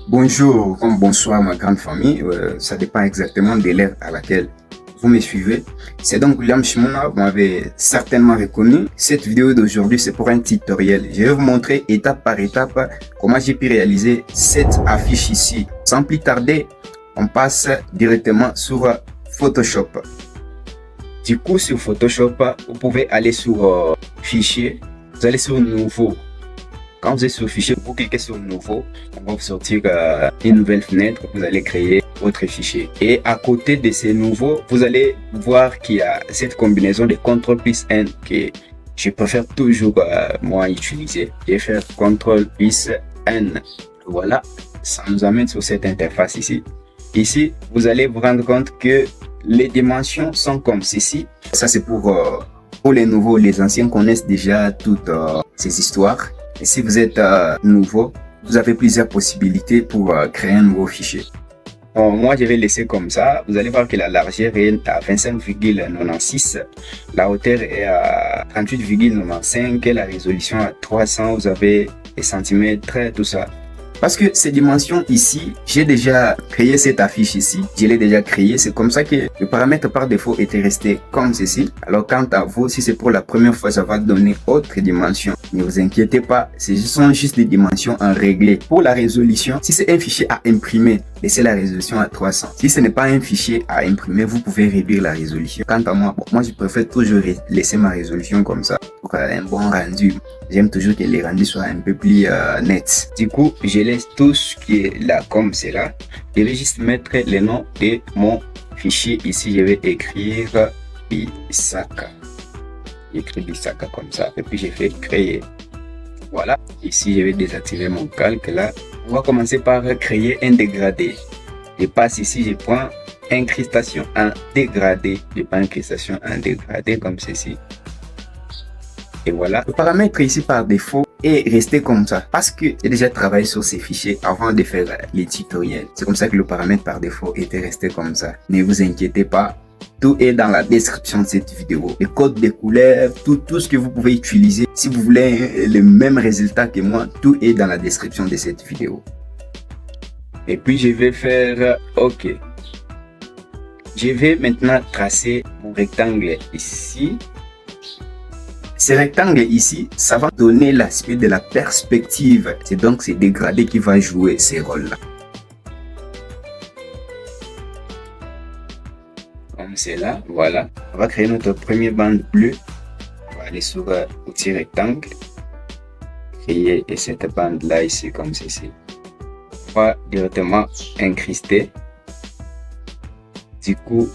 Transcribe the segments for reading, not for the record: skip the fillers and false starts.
Bonjour, comme bonsoir ma grande famille, ça dépend exactement de l'ère à laquelle vous me suivez. C'est donc William Shimona, vous m'avez certainement reconnu. Cette vidéo d'aujourd'hui, c'est pour un tutoriel. Je vais vous montrer étape par étape comment j'ai pu réaliser cette affiche ici. Sans plus tarder, on passe directement sur Photoshop. Du coup, sur Photoshop, vous pouvez aller sur Fichier, vous allez sur Nouveau. Quand vous êtes sur Fichier, vous cliquez sur Nouveau, on va vous sortir une nouvelle fenêtre, vous allez créer votre fichier. Et à côté de ces nouveaux, vous allez voir qu'il y a cette combinaison de CTRL plus N que je préfère toujours moi utiliser. Je vais faire CTRL plus N. Voilà, ça nous amène sur cette interface ici. Ici, vous allez vous rendre compte que les dimensions sont comme ceci. Ça, c'est pour les nouveaux. Les anciens connaissent déjà toutes ces histoires. Et si vous êtes nouveau, vous avez plusieurs possibilités pour créer un nouveau fichier. Bon, moi, je vais laisser comme ça. Vous allez voir que la largeur est à 25,96. La hauteur est à 38,95. La résolution à 300. Vous avez les centimètres, tout ça. Parce que ces dimensions ici, j'ai déjà créé cette affiche ici. Je l'ai déjà créée. C'est comme ça que le paramètre par défaut était resté comme ceci. Alors quant à vous, si c'est pour la première fois, ça va donner autre dimension. Ne vous inquiétez pas, ce sont juste des dimensions à régler. Pour la résolution, si c'est un fichier à imprimer, laissez la résolution à 300. Si ce n'est pas un fichier à imprimer, vous pouvez réduire la résolution. Quant à moi, moi je préfère toujours laisser ma résolution comme ça pour un bon rendu. J'aime toujours que les rendus soient un peu plus nets. Du coup, je laisse tout ce qui est là comme c'est là. Je vais juste mettre le nom de mon fichier. Ici, je vais écrire Bisaka. J'écris Bisaka comme ça. Et puis, j'ai fait créer. Voilà. Ici, je vais désactiver mon calque là. On va commencer par créer un dégradé. Je passe ici, je prends incrustation en dégradé. Je prends incrustation en dégradé comme ceci. Et voilà, le paramètre ici par défaut est resté comme ça parce que j'ai déjà travaillé sur ces fichiers avant de faire les tutoriels. C'est comme ça que le paramètre par défaut était resté comme ça. Ne vous inquiétez pas, tout est dans la description de cette vidéo. Les codes de couleurs, tout ce que vous pouvez utiliser. Si vous voulez le même résultat que moi, tout est dans la description de cette vidéo. Et puis je vais faire OK. Je vais maintenant tracer mon rectangle ici. Ce rectangle ici, ça va donner l'aspect de la perspective. C'est donc ce dégradé qui va jouer ces rôles-là. Comme c'est là, voilà. On va créer notre première bande bleue. On va aller sur outil rectangle. Créer cette bande-là ici comme ceci. On va directement incruster. Du coup,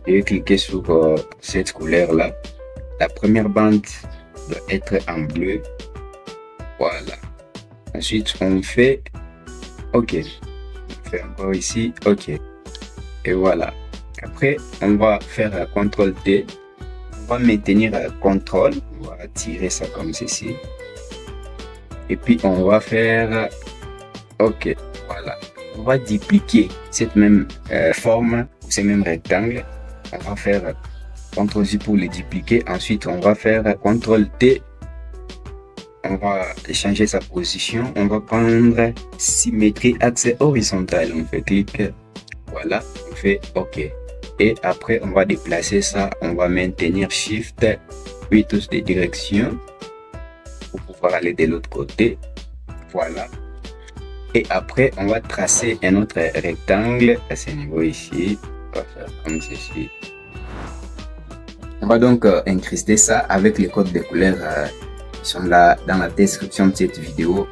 je vais cliquer sur cette couleur-là. La première bande doit être en bleu. Voilà. Ensuite, on fait OK. On fait encore ici OK. Et voilà. Après, on va faire CTRL T. On va maintenir CTRL. On va tirer ça comme ceci. Et puis, on va faire OK. Voilà. On va dupliquer cette même forme, ce même rectangle. On va faire CTRL-J pour les dupliquer. Ensuite, on va faire CTRL-T. On va changer sa position. On va prendre symétrie axe horizontal. On fait clic. Voilà. On fait OK. Et après, on va déplacer ça. On va maintenir Shift, puis touche de direction pour pouvoir aller de l'autre côté. Voilà. Et après, on va tracer un autre rectangle à ce niveau ici. On va faire comme ceci. On va donc incruster ça avec les codes de couleurs qui sont là dans la description de cette vidéo.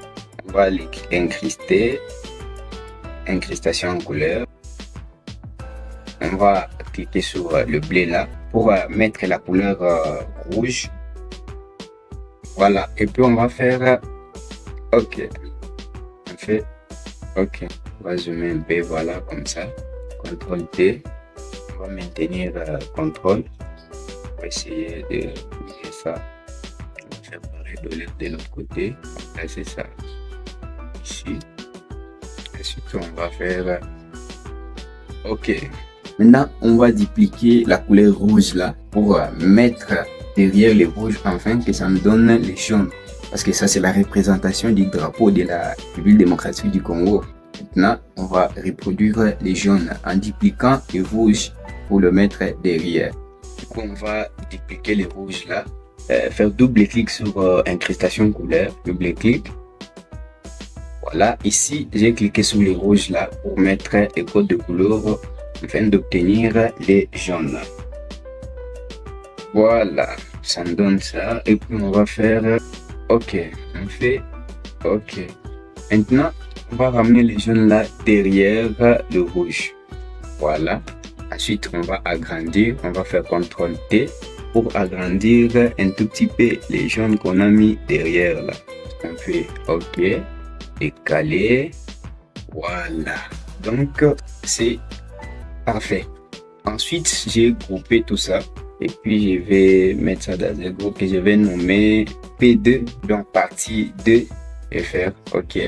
On va les incruster. Incrustation en couleur. On va cliquer sur le bleu là pour mettre la couleur rouge. Voilà. Et puis on va faire OK. On fait OK. On va zoomer un peu. Voilà, comme ça. CTRL T. On va maintenir CTRL. On va essayer de bouger ça. On va faire pareil de l'autre côté. On va placer ça ici. Ensuite, on va faire OK. Maintenant, on va dupliquer la couleur rouge là pour mettre derrière les rouges afin que ça nous donne les jaunes. Parce que ça, c'est la représentation du drapeau de la République démocratique du Congo. Maintenant, on va reproduire les jaunes en dupliquant les rouges pour le mettre derrière. Du coup, on va dupliquer les rouges là. Faire double clic sur incrustation couleur, double clic. Voilà, ici j'ai cliqué sur les rouges là pour mettre les codes de couleur afin d'obtenir les jaunes. Voilà, ça me donne ça. Et puis on va faire OK. On fait OK. Maintenant, on va ramener les jaunes là derrière le rouge. Voilà. Ensuite, on va agrandir. On va faire CTRL T pour agrandir un tout petit peu les jaunes qu'on a mis derrière là. On fait OK. Décaler. Voilà. Donc, c'est parfait. Ensuite, j'ai groupé tout ça. Et puis, je vais mettre ça dans un groupe que je vais nommer P2, donc partie 2, et faire OK.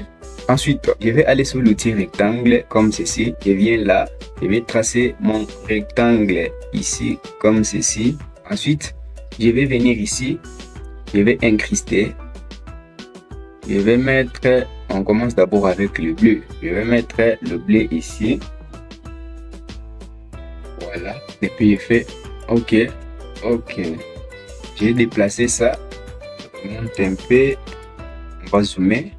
Ensuite, je vais aller sur l'outil rectangle comme ceci. Je viens là, je vais tracer mon rectangle ici comme ceci. Ensuite, je vais venir ici, je vais incruster. Je vais mettre, on commence d'abord avec le bleu. Je vais mettre le bleu ici. Voilà. Et puis, je fais OK. OK. J'ai déplacé ça. Je monte un peu. On va zoomer.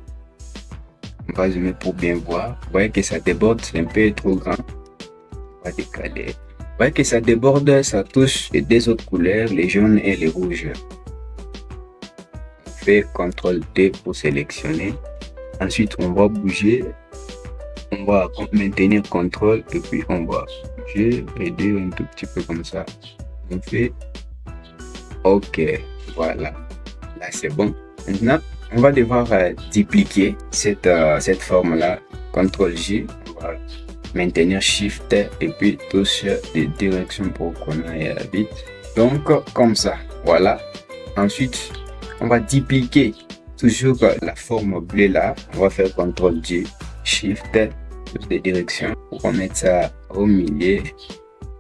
On va zoomer pour bien voir. Vous voyez que ça déborde, c'est un peu trop grand. On va décaler. Vous voyez que ça déborde, ça touche les deux autres couleurs, les jaunes et les rouges. On fait CTRL T pour sélectionner. Ensuite, on va bouger. On va maintenir CTRL et puis on va bouger, aider un tout petit peu comme ça. On fait OK. Voilà. Là, c'est bon. Maintenant, on va devoir dupliquer cette forme-là. CTRL J. On va maintenir Shift et puis touche de direction pour qu'on aille vite. Donc, comme ça. Voilà. Ensuite, on va dupliquer toujours la forme bleue là. On va faire CTRL J, Shift, touche de direction pour mettre ça au milieu.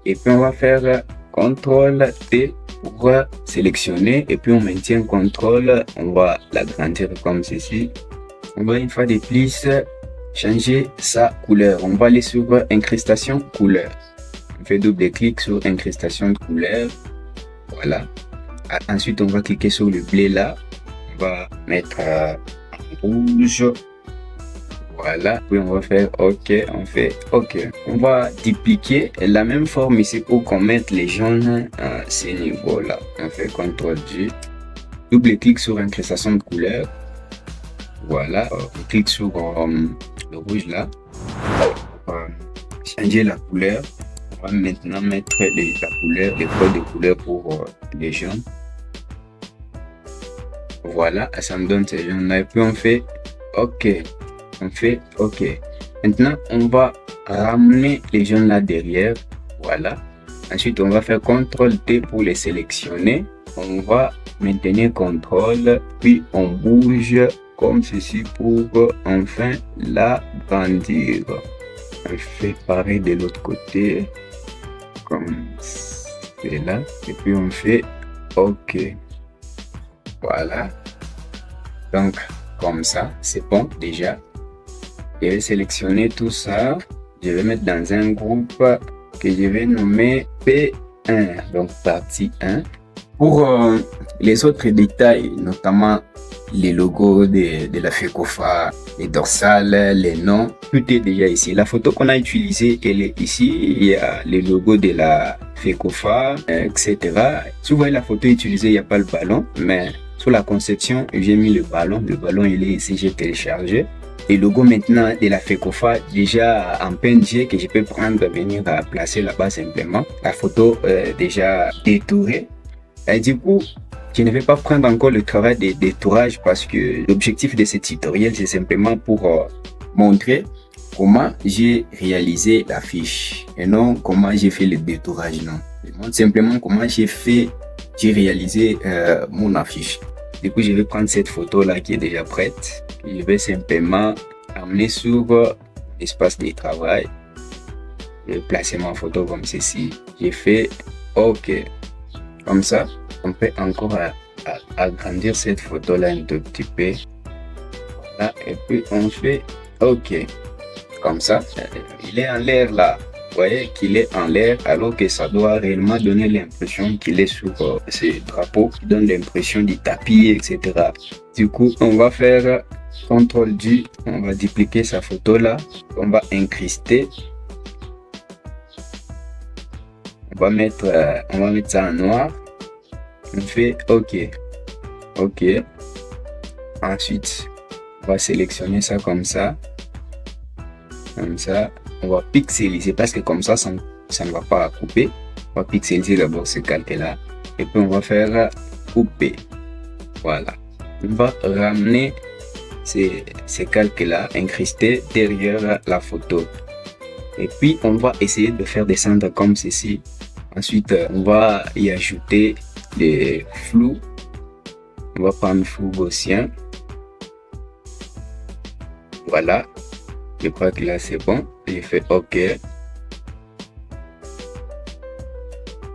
Et puis, on va faire CTRL T pour sélectionner et puis on maintient CTRL, on va l'agrandir comme ceci. On va une fois de plus changer sa couleur. On va aller sur incrustation couleur. On fait double clic sur incrustation de couleur. Voilà. Ensuite, on va cliquer sur le bleu là. On va mettre en rouge. Voilà, puis on va faire OK, on fait OK. On va dupliquer la même forme ici pour qu'on mette les jaunes à ces niveaux-là. On fait CTRL J, double clic sur incrustation de couleur. Voilà, on clique sur le rouge là. Changer la couleur. On va maintenant mettre la couleur, les codes de couleur pour les jaunes. Voilà, ça me donne ces jaunes là. Et puis on fait OK. On fait OK. Maintenant, on va ramener les jaunes là derrière. Voilà. Ensuite, on va faire CTRL T pour les sélectionner. On va maintenir CTRL, puis on bouge comme ceci pour enfin l'agrandir. On fait pareil de l'autre côté, comme cela. Et puis on fait OK. Voilà. Donc, comme ça, c'est bon déjà. Je vais sélectionner tout ça. Je vais mettre dans un groupe que je vais nommer P1, donc partie 1. Pour les autres détails, notamment les logos de la FECOFA, les dorsales, les noms, tout est déjà ici. La photo qu'on a utilisée, elle est ici. Il y a les logos de la FECOFA, etc. Si vous voyez la photo utilisée, il n'y a pas le ballon, mais sur la conception, j'ai mis le ballon. Le ballon, il est ici, j'ai téléchargé. Les logos maintenant de la FECOFA déjà en PNG que je peux prendre, venir à placer là-bas simplement. La photo déjà détourée. Et du coup, je ne vais pas prendre encore le travail de détourage parce que l'objectif de ce tutoriel, c'est simplement pour montrer comment j'ai réalisé la fiche et non comment j'ai fait le détourage. Non, je montre simplement comment j'ai réalisé mon affiche. Du coup, je vais prendre cette photo là qui est déjà prête. Je vais simplement amener sur l'espace de travail. Je vais placer ma photo comme ceci. J'ai fait OK. Comme ça, on peut encore agrandir cette photo là un tout petit peu. Voilà. Et puis on fait OK. comme ça. Il est en l'air là. Vous voyez qu'il est en l'air alors que ça doit réellement donner l'impression qu'il est sur ce drapeau, qui donne l'impression du tapis, etc. Du coup, on va faire CTRL D, on va dupliquer sa photo là, on va incruster. On va mettre ça en noir. On fait OK. OK. Ensuite, on va sélectionner ça comme ça. Comme ça. On va pixeliser parce que comme ça, ça ne va pas couper. On va pixeliser d'abord ce calque-là. Et puis, on va faire couper. Voilà. On va ramener ces calques-là incrustés derrière la photo. Et puis, on va essayer de faire descendre comme ceci. Ensuite, on va y ajouter des flous. On va prendre flou gaussien. Voilà. Je crois que là, c'est bon. J'ai fait OK.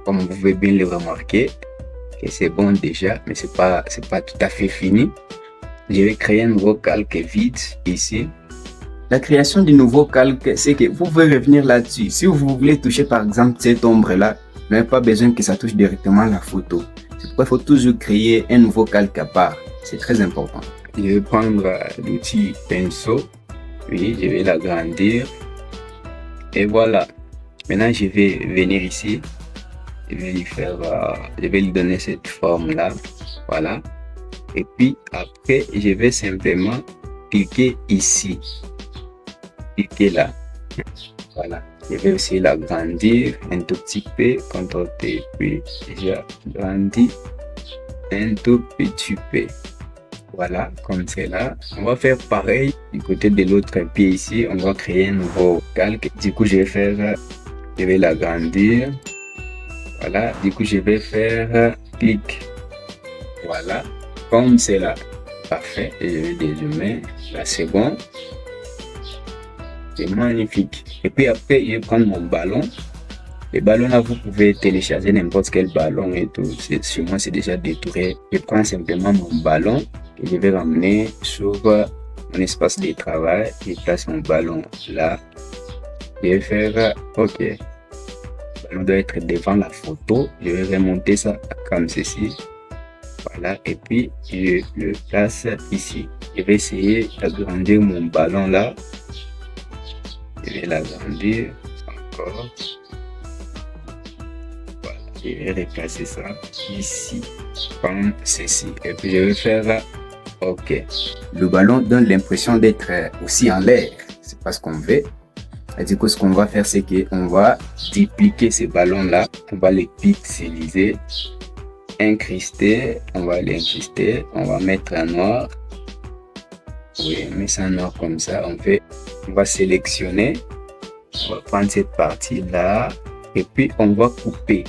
Comme vous pouvez bien le remarquer, que c'est bon déjà, mais c'est pas tout à fait fini. Je vais créer un nouveau calque vide ici. La création du nouveau calque, c'est que vous pouvez revenir là-dessus. Si vous voulez toucher par exemple cette ombre-là, vous n'avez pas besoin que ça touche directement la photo. C'est pourquoi il faut toujours créer un nouveau calque à part. C'est très important. Je vais prendre l'outil pinceau. Oui, je vais l'agrandir. Et voilà. Maintenant, je vais venir ici. Je vais lui donner cette forme-là. Voilà. Et puis après, je vais simplement cliquer ici. Cliquer là. Voilà. Je vais aussi l'agrandir un tout petit peu. CTRL T, puis j'agrandis un tout petit peu. Voilà, comme c'est là. On va faire pareil du côté de l'autre pied ici. On va créer un nouveau calque. Du coup, je vais l'agrandir. Voilà, du coup, je vais faire clic. Voilà, comme c'est là. Parfait. Et je vais dézoomer. Là, c'est bon. C'est magnifique. Et puis après, je vais prendre mon ballon. Les ballons là, vous pouvez télécharger n'importe quel ballon et tout. Sur moi, c'est déjà détouré. Je prends simplement mon ballon et je vais ramener sur mon espace de travail. Je place mon ballon là. Je vais faire OK. Le ballon doit être devant la photo. Je vais remonter ça comme ceci. Voilà. Et puis, je le place ici. Je vais essayer d'agrandir mon ballon là. Je vais l'agrandir encore. Voilà, je vais replacer ça ici, comme ceci. Et puis je vais faire OK. Le ballon donne l'impression d'être aussi en l'air. C'est pas ce qu'on veut. Et du coup, ce qu'on va faire, c'est qu'on va dupliquer ces ballons-là. On va les pixeliser, incruster. On va les incruster. On va mettre en noir. Oui, on met ça en noir comme ça. On va sélectionner. On va prendre cette partie-là. Et puis, on va couper.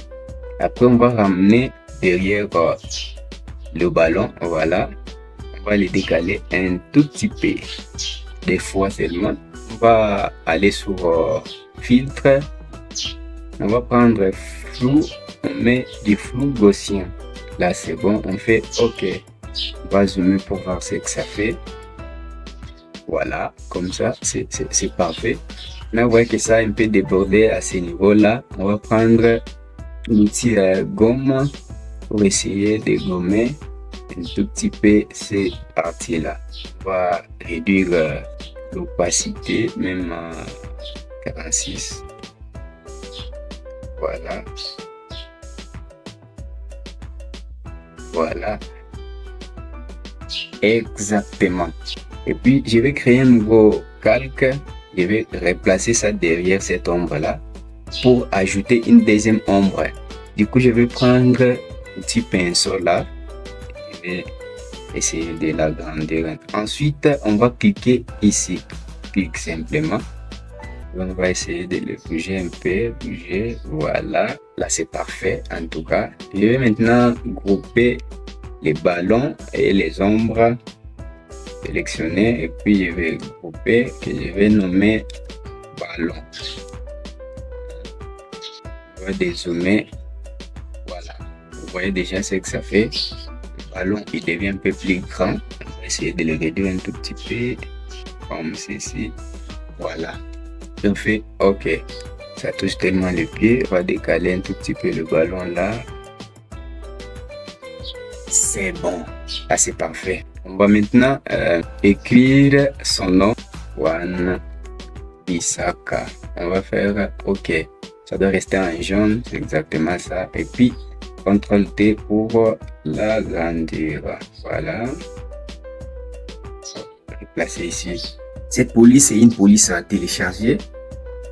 Après, on va ramener derrière le ballon. Voilà. On va les décaler un tout petit peu. Des fois seulement. On va aller sur filtre. On va prendre flou. On met du flou gaussien. Là, c'est bon. On fait OK. On va zoomer pour voir ce que ça fait. Voilà, comme ça, c'est parfait. Là, vous voyez que ça a un peu débordé à ce niveau-là. On va prendre l'outil gomme pour essayer de gommer un tout petit peu ces parties-là. On va réduire l'opacité, même à 46. Voilà. Voilà. Exactement. Et puis, je vais créer un nouveau calque. Je vais replacer ça derrière cette ombre-là pour ajouter une deuxième ombre. Du coup, je vais prendre un petit pinceau là. Je vais essayer de l'agrandir. Ensuite, on va cliquer ici. Clique simplement. On va essayer de le bouger un peu. Bouger. Voilà. Là, c'est parfait. En tout cas, je vais maintenant grouper les ballons et les ombres. Sélectionner et puis je vais grouper que je vais nommer ballon. On va dézoomer. Voilà, vous voyez déjà ce que ça fait. Le ballon il devient un peu plus grand. On va essayer de le réduire un tout petit peu comme ceci. Voilà. Et on fait OK. Ça touche tellement le pied. On va décaler un tout petit peu le ballon là. C'est bon. Là, c'est parfait. On va maintenant écrire son nom. Wan Bissaka. On va faire OK. Ça doit rester en jaune. C'est exactement ça. Et puis, CTRL T pour l'agrandir. Voilà. Replacer ici. Cette police est une police à télécharger.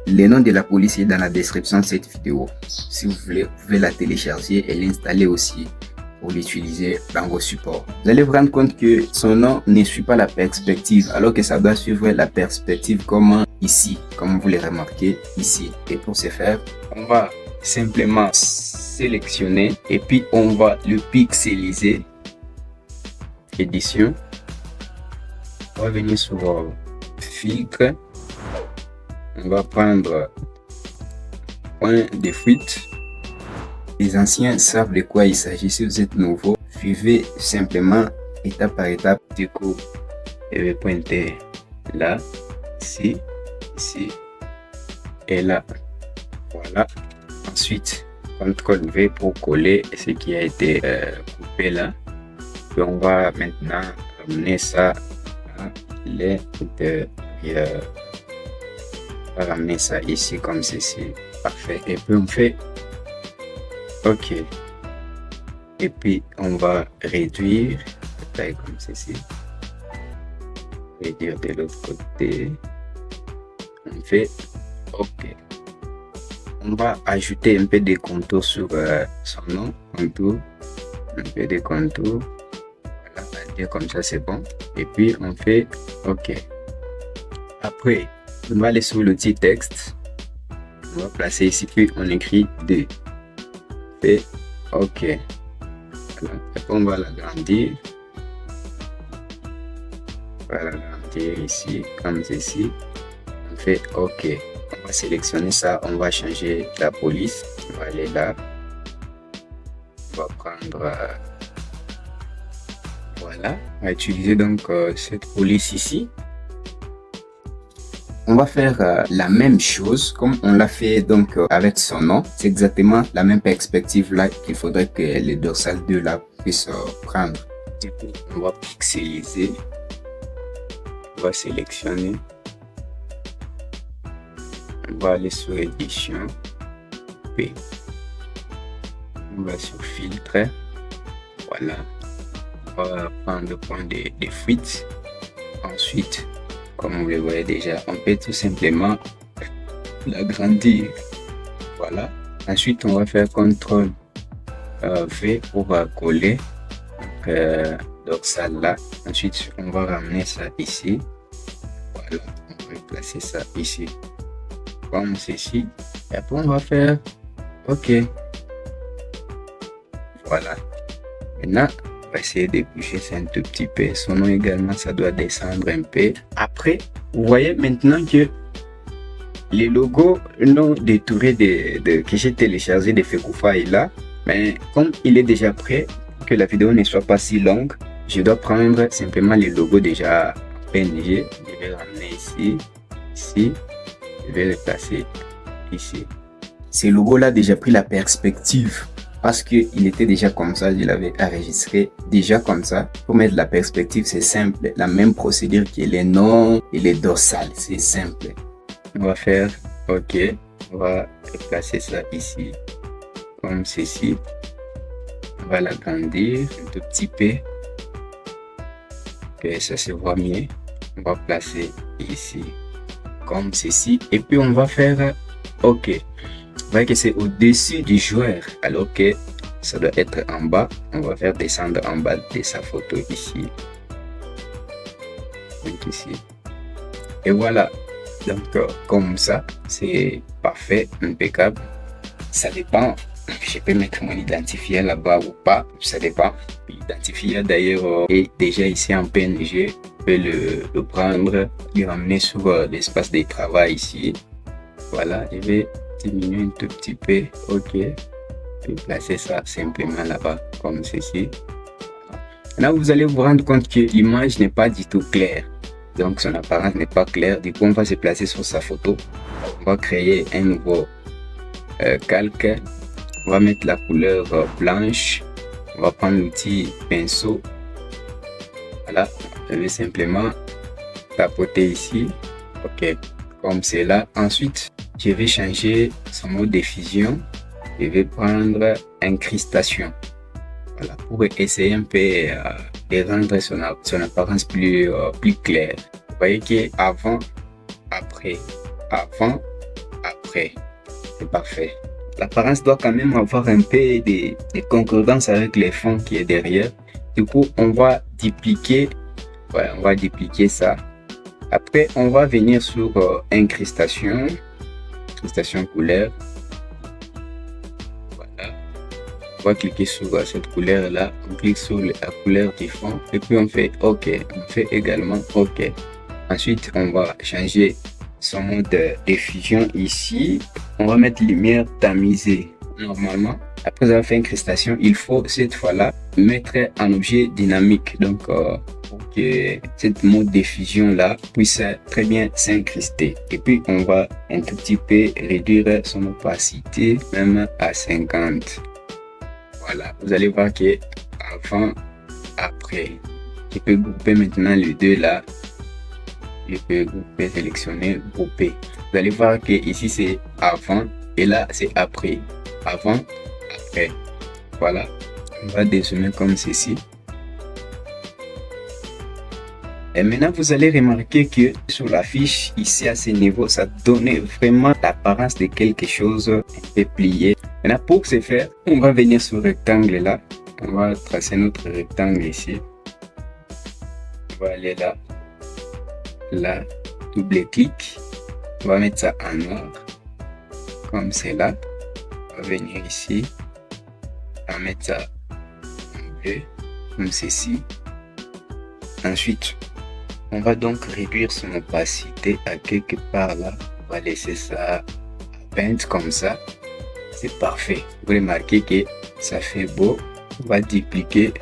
Le nom de la police est dans la description de cette vidéo. Si vous voulez, vous pouvez la télécharger et l'installer aussi pour l'utiliser dans vos supports. Vous allez vous rendre compte que son nom ne suit pas la perspective, alors que ça doit suivre la perspective comme ici, comme vous le remarquez ici. Et pour ce faire, on va simplement sélectionner et puis on va le pixeliser. Édition. On va venir sur filtre. On va prendre point de fuite. Les anciens savent de quoi il s'agit. Si vous êtes nouveau, suivez simplement étape par étape. Du coup, je vais pointer là, ici, ici et là. Voilà. Ensuite, CTRL V pour coller ce qui a été coupé là. Et on va maintenant ramener ça à l'intérieur. On va ramener ça ici comme ceci. Parfait. Et puis on fait OK. Et puis on va réduire la taille comme ceci. Réduire de l'autre côté. On fait OK. On va ajouter un peu de contour sur son nom. Contour. Un peu de contour. Voilà, on va dire comme ça, c'est bon. Et puis on fait OK. Après, on va aller sur l'outil texte. On va placer ici, puis on écrit 2. Fait OK. Voilà. Après, on va l'agrandir. On va l'agrandir ici, comme ceci. On fait OK. On va sélectionner ça. On va changer la police. On va aller là. On va prendre. Voilà. On va utiliser donc cette police ici. On va faire la même chose comme on l'a fait donc avec son nom. C'est exactement la même perspective là qu'il faudrait que les dorsales 2 là puissent prendre. Du coup, on va pixeliser. On va sélectionner. On va aller sur édition. P. On va sur filtre. Voilà. On va prendre le point de fuite. Ensuite, comme vous le voyez déjà, on peut tout simplement l'agrandir. Voilà. Ensuite, on va faire CTRL V pour coller dorsal là. Ensuite, on va ramener ça ici. Voilà. On va placer ça ici. Comme ceci. Et après, on va faire OK. Voilà. Maintenant, on va essayer de bouger ça un tout petit peu. Son nom également, ça doit descendre un peu. Après, vous voyez maintenant que les logos non détourés que j'ai téléchargé de Fekufai là, mais comme il est déjà prêt, que la vidéo ne soit pas si longue, je dois prendre simplement les logos déjà PNG. Je vais ramener ici, ici, je vais les placer ici. Ces logos là déjà pris la perspective. Parce qu'il était déjà comme ça, je l'avais enregistré déjà comme ça. Pour mettre la perspective, c'est simple. La même procédure que les noms et les dorsales. C'est simple. On va faire OK. On va placer ça ici. Comme ceci. On va l'agrandir un tout petit peu. Que ça se voit mieux. On va placer ici. Comme ceci. Et puis on va faire OK. Vous voyez que c'est au-dessus du joueur, alors que ça doit être en bas. On va faire descendre en bas de sa photo ici. Donc ici. Et voilà. Donc comme ça, c'est parfait, impeccable. Ça dépend. Je peux mettre mon identifiant là-bas ou pas. Ça dépend. L'identifiant d'ailleurs est déjà ici en PNG. Je peux le prendre, le ramener sur l'espace de travail ici. Voilà, je vais diminuer un tout petit peu. OK. Et placer ça simplement là-bas, comme ceci. Là, vous allez vous rendre compte que l'image n'est pas du tout claire. donc son apparence n'est pas claire. Du coup, on va se placer sur sa photo. On va créer un nouveau calque. On va mettre la couleur blanche. On va prendre l'outil pinceau. Voilà, je vais simplement tapoter ici. Ok, comme c'est là. Ensuite, je vais changer son mode diffusion. Je vais prendre incrustation. Voilà, pour essayer un peu de rendre son apparence plus claire. Vous voyez que avant, après, c'est parfait. L'apparence doit quand même avoir un peu de concordance avec les fonds qui est derrière. Du coup, on va dupliquer, ça. Après, on va venir sur incrustation couleur. Voilà. On va cliquer sur cette couleur là. On clique sur la couleur du fond et puis on fait OK. On fait également OK. Ensuite, on va changer son mode de diffusion ici. On va mettre lumière tamisée. Normalement, après avoir fait incrustation, il faut cette fois-là mettre un objet dynamique. Donc, pour que cette mode diffusion là puisse très bien s'incruster. Et puis, on va un tout petit peu réduire son opacité, même à 50. Voilà, vous allez voir que avant, après, je peux grouper maintenant les deux là. Je peux grouper, sélectionner, grouper. Vous allez voir que ici c'est avant et là c'est après. Avant, après. Voilà. On va dézoomer comme ceci. Et maintenant, vous allez remarquer que sur la fiche, ici à ce niveau, ça donnait vraiment l'apparence de quelque chose un peu plié. Maintenant, pour ce faire, on va venir sur le rectangle là. On va tracer notre rectangle ici. On va aller là. Là, double-clic. On va mettre ça en noir. Comme c'est là. On va venir ici. On va mettre ça en bleu. Comme ceci. Ensuite, on va donc réduire son opacité à quelque part là. On va laisser ça à 20 comme ça. C'est parfait. Vous remarquez que ça fait beau. On va dupliquer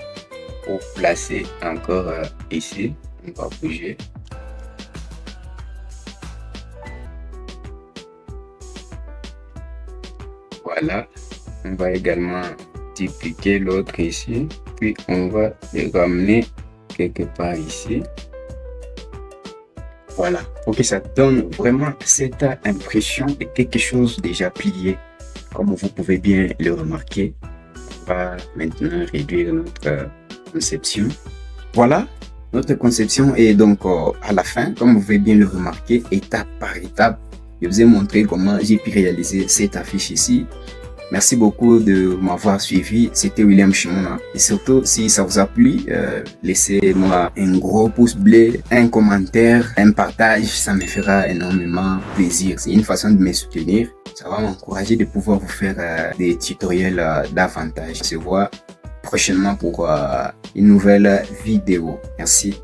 pour placer encore ici. On va bouger. Voilà. On va également dupliquer l'autre ici. Puis on va le ramener quelque part ici. Voilà, pour que ça donne vraiment cette impression de quelque chose déjà plié, comme vous pouvez bien le remarquer. On va maintenant réduire notre conception. Voilà, notre conception est donc à la fin, comme vous pouvez bien le remarquer, étape par étape. Je vous ai montré comment j'ai pu réaliser cette affiche ici. Merci beaucoup de m'avoir suivi. C'était William Chimona. Et surtout, si ça vous a plu, laissez-moi un gros pouce bleu, un commentaire, un partage. Ça me fera énormément plaisir. C'est une façon de me soutenir. Ça va m'encourager de pouvoir vous faire des tutoriels davantage. On se voit prochainement pour une nouvelle vidéo. Merci.